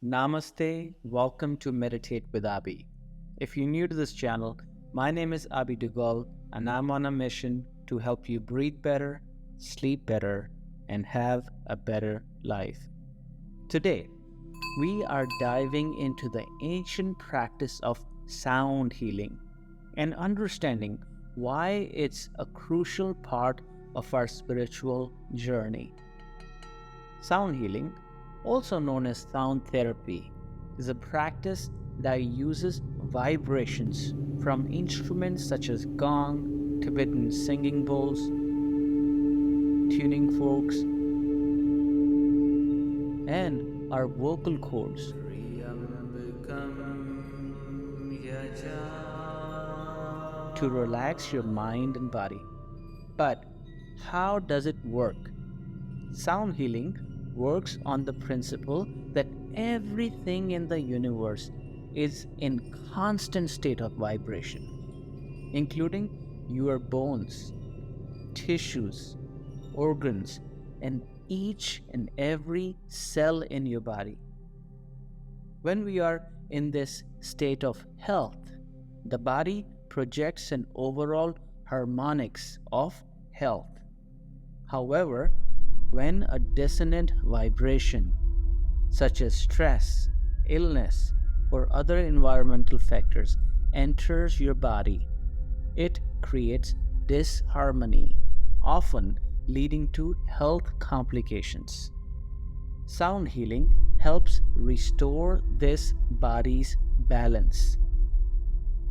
Namaste, welcome to Meditate with Abhi. If you're new to this channel, my name is Abhi Dugal and I'm on a mission to help you breathe better, sleep better, and have a better life. Today, we are diving into the ancient practice of sound healing and understanding why it's a crucial part of our spiritual journey. Sound healing, also known as sound therapy, is a practice that uses vibrations from instruments such as gong, Tibetan singing bowls, tuning forks, and our vocal cords to relax your mind and body. But how does it work? Sound healing works on the principle that everything in the universe is in constant state of vibration, including your bones, tissues, organs, and each and every cell in your body. When we are in this state of health, the body projects an overall harmonics of health. However, when a dissonant vibration, such as stress, illness, or other environmental factors, enters your body, it creates disharmony, often leading to health complications. Sound healing helps restore this body's balance.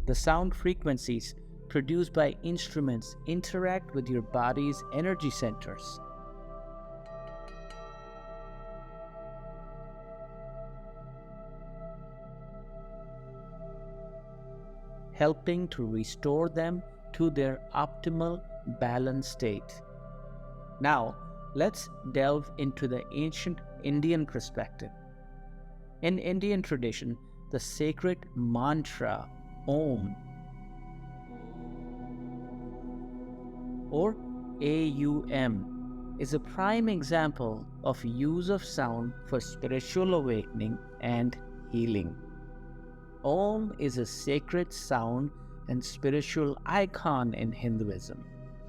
The sound frequencies produced by instruments interact with your body's energy centers, helping to restore them to their optimal balance state. Now, let's delve into the ancient Indian perspective. In Indian tradition, the sacred mantra Om or AUM is a prime example of use of sound for spiritual awakening and healing. Om is a sacred sound and spiritual icon in Hinduism.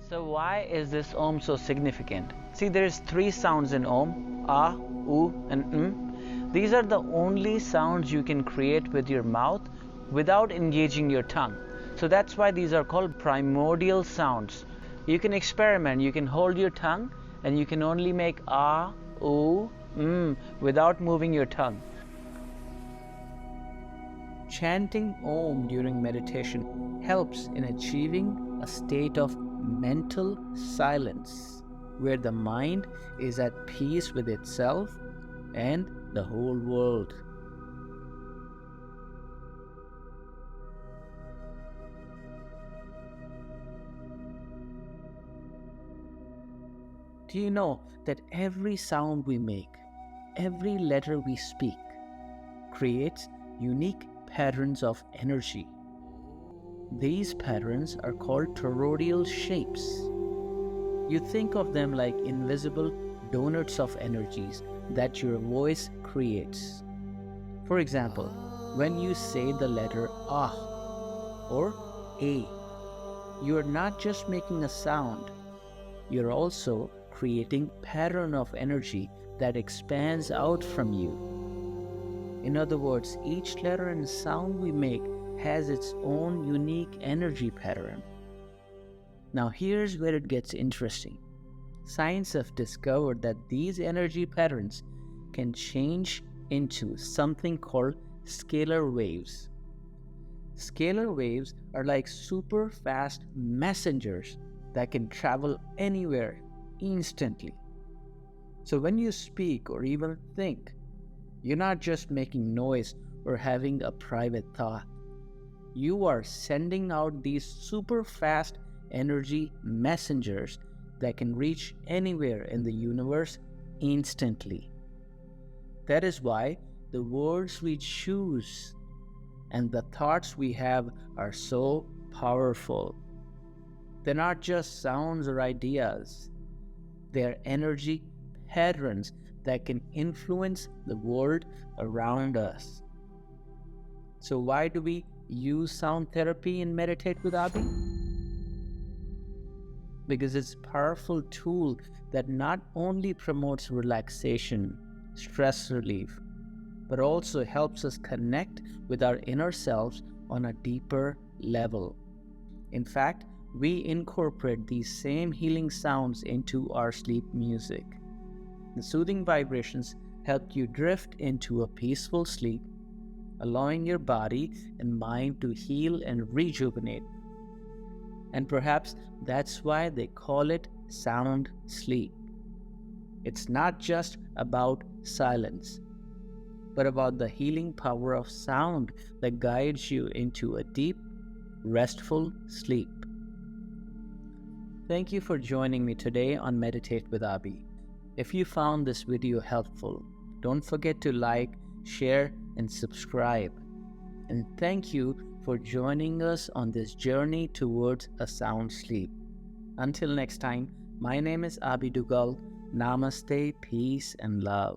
So why is this Om so significant? See, there's three sounds in Om: Ah, U, and M. These are the only sounds you can create with your mouth without engaging your tongue. So that's why these are called primordial sounds. You can experiment, you can hold your tongue and you can only make Ah, U, M without moving your tongue. Chanting Om during meditation helps in achieving a state of mental silence where the mind is at peace with itself and the whole world. Do you know that every sound we make, every letter we speak, creates unique patterns of energy? These patterns are called toroidal shapes. You think of them like invisible donuts of energies that your voice creates. For example, when you say the letter Ah or A, you are not just making a sound, you're also creating a pattern of energy that expands out from you. In other words, each letter and sound we make has its own unique energy pattern. Now here's where it gets interesting. Science have discovered that these energy patterns can change into something called scalar waves. Scalar waves are like super fast messengers that can travel anywhere instantly. So when you speak or even think, you're not just making noise or having a private thought. You are sending out these super fast energy messengers that can reach anywhere in the universe instantly. That is why the words we choose and the thoughts we have are so powerful. They're not just sounds or ideas. They're energy patterns that can influence the world around us. So why do we use sound therapy and meditate with Abhi? Because it's a powerful tool that not only promotes relaxation, stress relief, but also helps us connect with our inner selves on a deeper level. In fact, we incorporate these same healing sounds into our sleep music. The soothing vibrations help you drift into a peaceful sleep, allowing your body and mind to heal and rejuvenate. And perhaps that's why they call it sound sleep. It's not just about silence, but about the healing power of sound that guides you into a deep, restful sleep. Thank you for joining me today on Meditate with Abhi. If you found this video helpful, don't forget to like, share, and subscribe. And thank you for joining us on this journey towards a sound sleep. Until next time, my name is Abhi Dugal. Namaste, peace, and love.